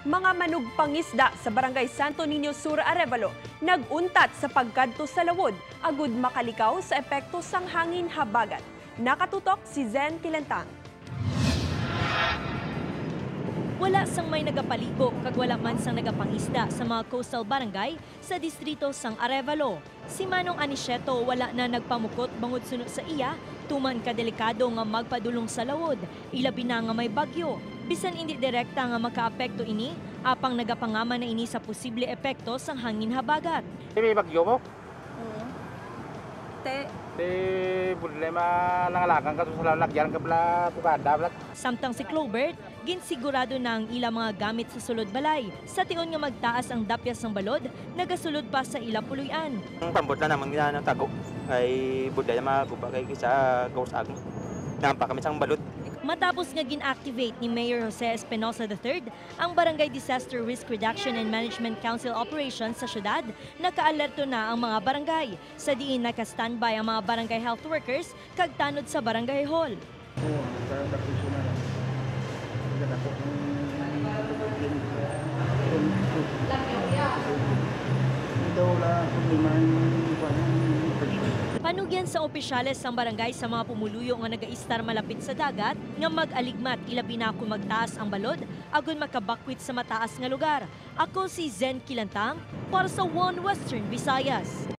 Mga manugpangisda sa Barangay Santo Niño Sur, Arevalo naguntat sa pagkadto sa lawod agud makalikaw sa epekto sang hangin habagat. Nakatutok si Zen Kilentang. Wala sang may nagapaligo kag wala man sang nagapangisda sa mga coastal barangay sa distrito sang Arevalo. Si Manong Anisieto wala na nagpamukot bangod sunod sa iya, tuman kadelikado nga magpadulong sa lawod, ilabi na nga may bagyo. Bisan hindi direkta nga makaapekto ini, apang nagapangama na ini sa posible epekto sang hangin habagat. May bagyo mo? Te, Problema nangalakan ka sa lalagyan ka pala tukada. Samtang si Clobert, ginsigurado na ang ilang mga gamit sa sulod balay. Sa tion nga magtaas ang dapyas ng balod, nagasulod pa sa ila puluyan. Ang pambot na naman ng tago ay budaya maguba kay sa ghost ag. Nampa kami sang balod. Matapos nga gin-activate ni Mayor Jose Espinosa III ang Barangay Disaster Risk Reduction and Management Council Operations sa syudad, nakaalerto na ang mga barangay. Sa diin naka-standby ang mga barangay health workers kag tanod sa barangay hall. Panugyan sa opisyales sang barangay sa mga pumuluyo nga nagaistar malapit sa dagat nga mag-aligmat ilabi na kung magtaas ang balod agon makabakwit sa mataas nga lugar. Ako si Zen Kilentang para sa One Western Visayas.